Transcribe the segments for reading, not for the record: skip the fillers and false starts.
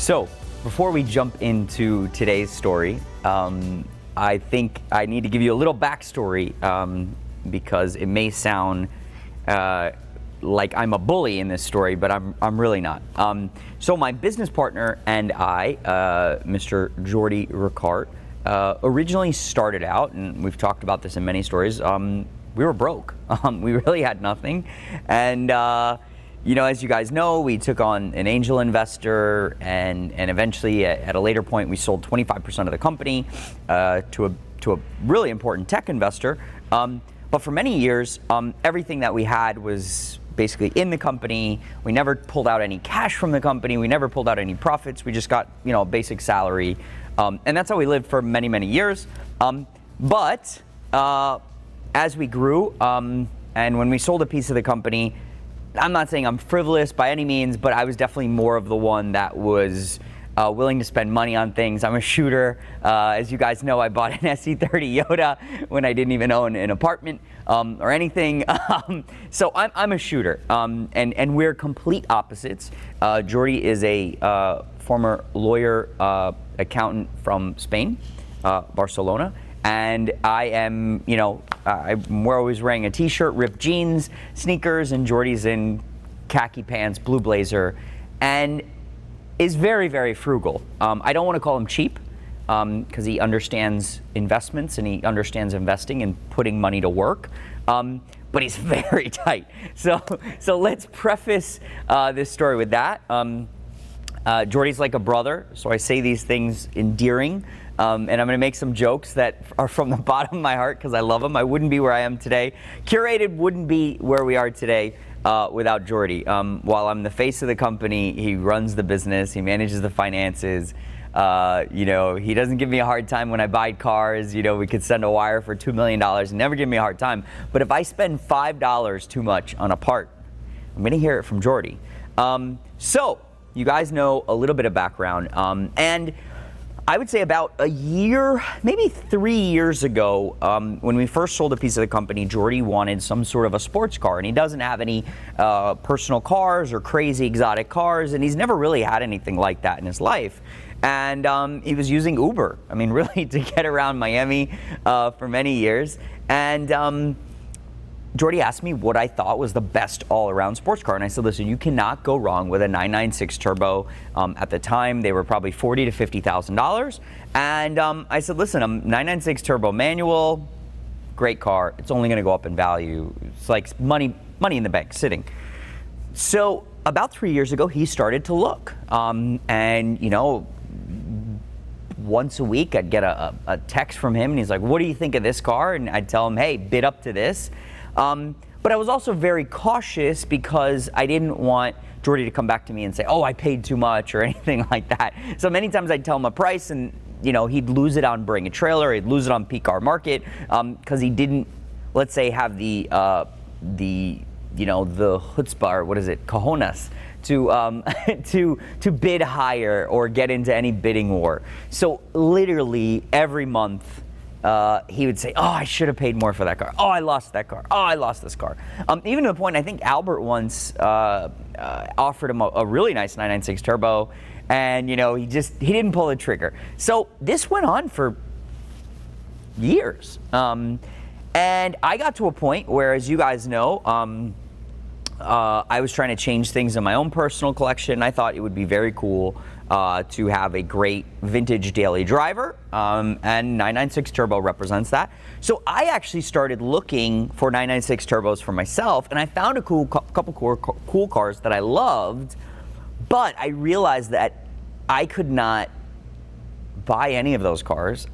So, before we jump into today's story, I think I need to give you a little backstory because it may sound like I'm a bully in this story, but I'm really not. So my business partner and I, Mr. Jordy Ricart, originally started out, and we've talked about this in many stories, we were broke. We really had nothing. And you know, as you guys know, we took on an angel investor, and eventually at a later point, we sold 25% of the company to a really important tech investor. But for many years, everything that we had was basically in the company. We never pulled out any cash from the company. We never pulled out any profits. We just got, you know, a basic salary. And that's how we lived for many, many years. But as we grew, and when we sold a piece of the company, I'm not saying I'm frivolous by any means, but I was definitely more of the one that was willing to spend money on things. I'm a shooter. As you guys know, I bought an SE30 Yoda when I didn't even own an apartment or anything. So I'm a shooter, and we're complete opposites. Jordy is a former lawyer, accountant from Spain, Barcelona. And I am, you know, we're always wearing a t-shirt, ripped jeans, sneakers, and Jordy's in khaki pants, blue blazer, and is very, very frugal. I don't want to call him cheap because he understands investments and he understands investing and putting money to work, but he's very tight. So let's preface this story with that. Jordy's like a brother, so I say these things endearing. And I'm going to make some jokes that are from the bottom of my heart because I love him. I wouldn't be where I am today. Curated wouldn't be where we are today without Jordy. While I'm the face of the company, he runs the business. He manages the finances. You know, he doesn't give me a hard time when I buy cars. You know, we could send a wire for $2 million and never give me a hard time. But if I spend $5 too much on a part, I'm going to hear it from Jordy. So you guys know a little bit of background. And I would say about a year, maybe 3 years ago, when we first sold a piece of the company, Jordy wanted some sort of a sports car, and he doesn't have any personal cars or crazy exotic cars, and he's never really had anything like that in his life. And he was using Uber, I mean, really to get around Miami for many years. And Jordy asked me what I thought was the best all-around sports car, and I said, listen, you cannot go wrong with a 996 Turbo. At the time, they were probably $40,000 to $50,000, and I said, listen, I'm 996 Turbo manual, great car. It's only going to go up in value. It's like money in the bank sitting. So about 3 years ago, he started to look, and you know, once a week, I'd get a text from him, and he's like, what do you think of this car? And I'd tell him, hey, bid up to this. But I was also very cautious because I didn't want Jordy to come back to me and say, oh, I paid too much or anything like that. So many times I'd tell him a price and, you know, he'd lose it on Bring a Trailer, he'd lose it on Peak Car Market because he didn't, let's say, have the you know, the chutzpah, or what is it, cojones, to bid higher or get into any bidding war. So literally every month, he would say, oh, I should have paid more for that car. Oh, I lost that car. Oh, I lost this car. Even to the point, I think Albert once offered him a really nice 996 Turbo, and you know, he didn't pull the trigger. So this went on for years. And I got to a point where, as you guys know, I was trying to change things in my own personal collection. I thought it would be very cool to have a great vintage daily driver, and 996 Turbo represents that. So I actually started looking for 996 Turbos for myself, and I found a couple cool cars that I loved, but I realized that I could not buy any of those cars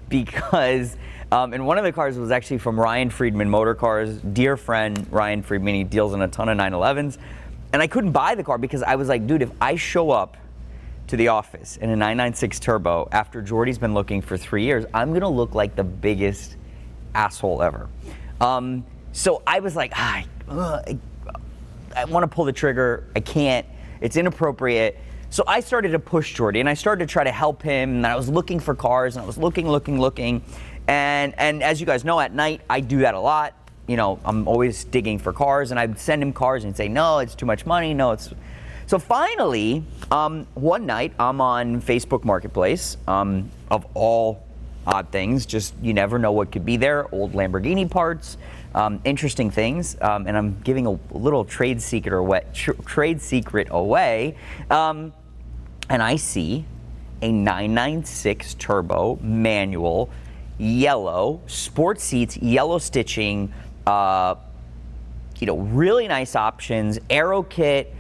because and one of the cars was actually from Ryan Friedman Motor Cars, dear friend Ryan Friedman. He deals in a ton of 911s, and I couldn't buy the car because I was like, dude, if I show up to the office in a 996 Turbo after Jordy's been looking for 3 years, I'm gonna look like the biggest asshole ever. So I was like, I want to pull the trigger. I can't. It's inappropriate. So I started to push Jordy, and I started to try to help him, and I was looking for cars, and I was looking. And as you guys know, at night, I do that a lot. You know, I'm always digging for cars, and I'd send him cars and he'd say, no, it's too much money, no, it's... So finally, one night I'm on Facebook Marketplace, of all odd things, just you never know what could be there, old Lamborghini parts, interesting things, and I'm giving a little trade secret away, and I see a 996 turbo manual, yellow, sports seats, yellow stitching, really nice options, aero kit,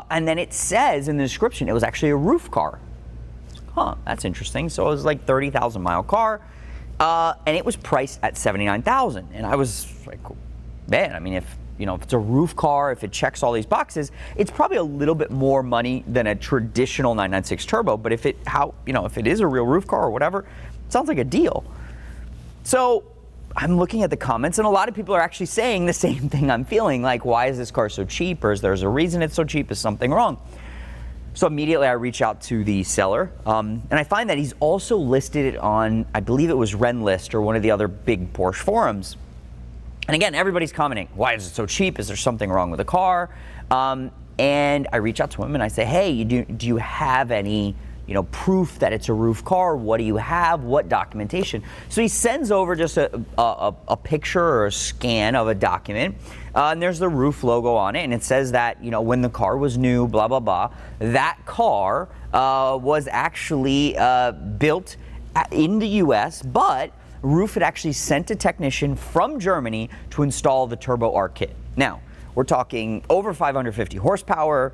and then it says in the description it was actually a roof car. Huh, that's interesting. So it was like 30,000 mile car, and it was priced at 79,000. And I was like, man, I mean, if it's a roof car, if it checks all these boxes, it's probably a little bit more money than a traditional 996 turbo. But if it is a real roof car or whatever, it sounds like a deal. So I'm looking at the comments, and a lot of people are actually saying the same thing I'm feeling, like, why is this car so cheap? Or is there a reason it's so cheap? Is something wrong? So immediately I reach out to the seller, and I find that he's also listed it on, I believe it was Renlist or one of the other big Porsche forums. And again, everybody's commenting, why is it so cheap? Is there something wrong with the car? And I reach out to him and I say, hey, do you have any proof that it's a roof car? What do you have? What documentation? So he sends over just a picture or a scan of a document, and there's the roof logo on it, and it says that when the car was new, blah blah blah. That car was actually built in the U.S., but Roof had actually sent a technician from Germany to install the Turbo R kit. Now, we're talking over 550 horsepower,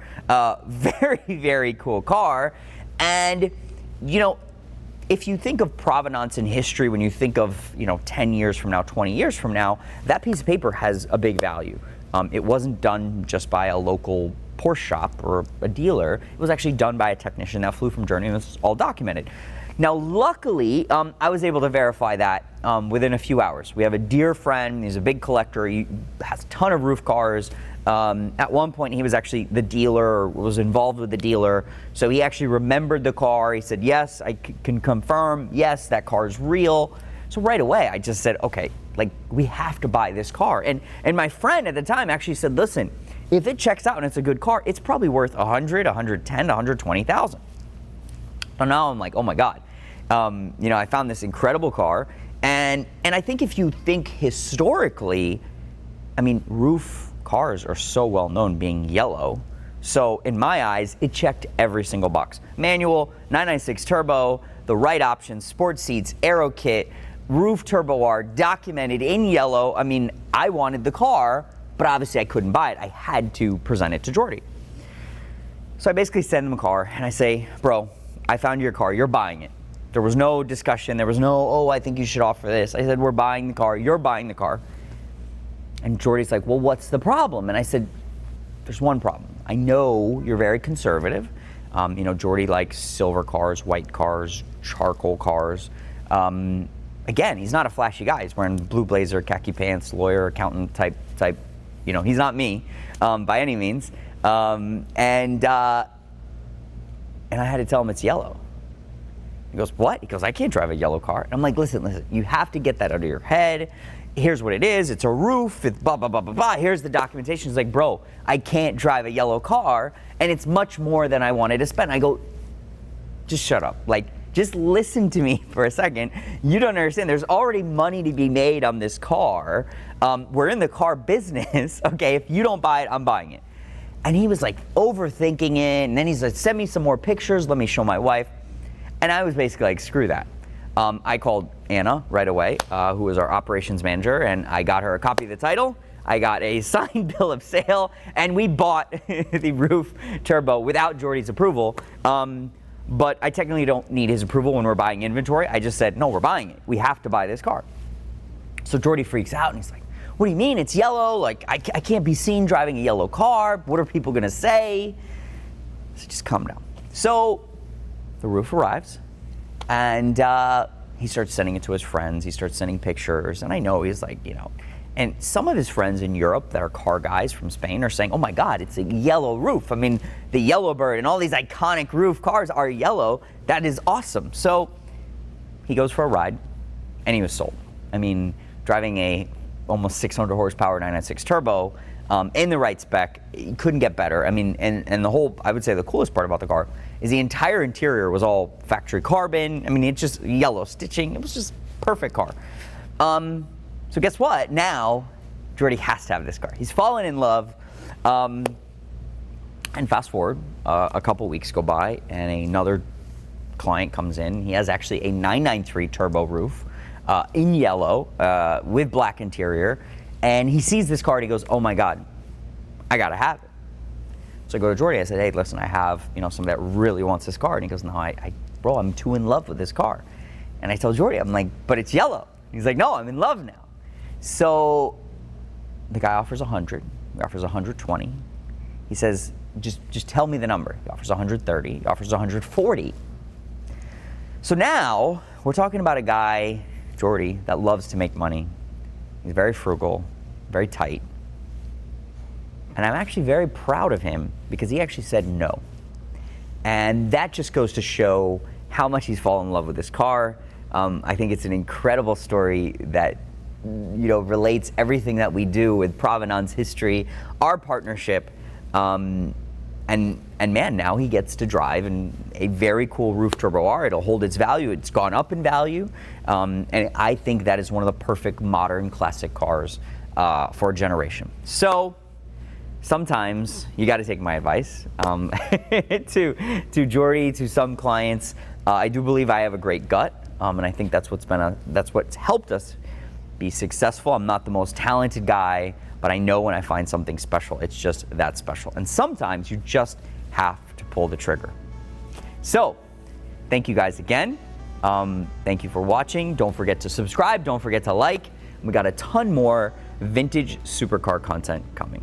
very, very cool car. And, if you think of provenance in history, when you think of, 10 years from now, 20 years from now, that piece of paper has a big value. It wasn't done just by a local Porsche shop or a dealer. It was actually done by a technician that flew from Germany, and it's all documented. Now, luckily, I was able to verify that within a few hours. We have a dear friend. He's a big collector. He has a ton of roof cars. At one point, he was actually the dealer, or was involved with the dealer. So he actually remembered the car. He said, yes, I can confirm, yes, that car is real. So right away, I just said, okay, we have to buy this car. And my friend at the time actually said, listen, if it checks out and it's a good car, it's probably worth 100, 110, 120,000. So now I'm like, oh my God, I found this incredible car. And I think if you think historically, roof cars are so well known being yellow. So in my eyes, it checked every single box. Manual, 996 turbo, the right options, sports seats, aero kit, roof turbo R, documented in yellow. I wanted the car, but obviously I couldn't buy it. I had to present it to Jordy. So I basically send him a car and I say, bro, I found your car, you're buying it. There was no discussion, there was no, I think you should offer this. I said, we're buying the car, you're buying the car. And Jordy's like, well, what's the problem? And I said, there's one problem. I know you're very conservative. Jordy likes silver cars, white cars, charcoal cars. Again, he's not a flashy guy. He's wearing blue blazer, khaki pants, lawyer, accountant type. He's not me by any means. And I had to tell him it's yellow. He goes, what? He goes, I can't drive a yellow car. And I'm like, listen, you have to get that out of your head. Here's what it is. It's a roof. It's blah, blah, blah, blah, blah. Here's the documentation. He's like, bro, I can't drive a yellow car, and it's much more than I wanted to spend. I go, just shut up. Just listen to me for a second. You don't understand. There's already money to be made on this car. We're in the car business. Okay, if you don't buy it, I'm buying it. And he was overthinking it. And then he's like, send me some more pictures. Let me show my wife. And I was basically like, screw that. I called Anna right away, who was our operations manager, and I got her a copy of the title. I got a signed bill of sale, and we bought the roof turbo without Jordy's approval. But I technically don't need his approval when we're buying inventory. I just said, no, we're buying it. We have to buy this car. So Jordy freaks out, and he's like, what do you mean? It's yellow. I can't be seen driving a yellow car. What are people going to say? So just calm down. So the roof arrives, and he starts sending it to his friends. He starts sending pictures, and I know he's like, and some of his friends in Europe that are car guys from Spain are saying, oh my God, it's a yellow roof. The Yellowbird and all these iconic roof cars are yellow. That is awesome. So he goes for a ride, and he was sold. Driving a almost 600 horsepower 996 turbo in the right spec. You couldn't get better. I mean, and the whole, I would say the coolest part about the car is the entire interior was all factory carbon. I mean, it's just yellow stitching. It was just perfect car. So guess what? Now, Jordy has to have this car. He's fallen in love. And fast forward, a couple weeks go by, and another client comes in. He has actually a 993 turbo roof in yellow with black interior, and he sees this car and he goes, "Oh my God, I gotta have it." So I go to Jordy. I said, "Hey, listen, I have somebody that really wants this car," and he goes, "No, bro, I'm too in love with this car." And I tell Jordy, I'm like, "But it's yellow." He's like, "No, I'm in love now." So the guy offers 100. He offers 120. He says, just tell me the number. He offers 130. He offers 140. So now we're talking about a guy, Jordy, that loves to make money. He's very frugal, very tight. And I'm actually very proud of him because he actually said no. And that just goes to show how much he's fallen in love with this car. I think it's an incredible story that relates everything that we do with provenance, history, our partnership. And man, now he gets to drive in a very cool RUF Turbo R. It'll hold its value. It's gone up in value. And I think that is one of the perfect modern classic cars for a generation. So sometimes you got to take my advice. To Jordy, to some clients, I do believe I have a great gut. And I think that's what's helped us be successful. I'm not the most talented guy, but I know when I find something special, it's just that special. And sometimes you just have to pull the trigger. So, thank you guys again. Thank you for watching. Don't forget to subscribe. Don't forget to like. We got a ton more vintage supercar content coming.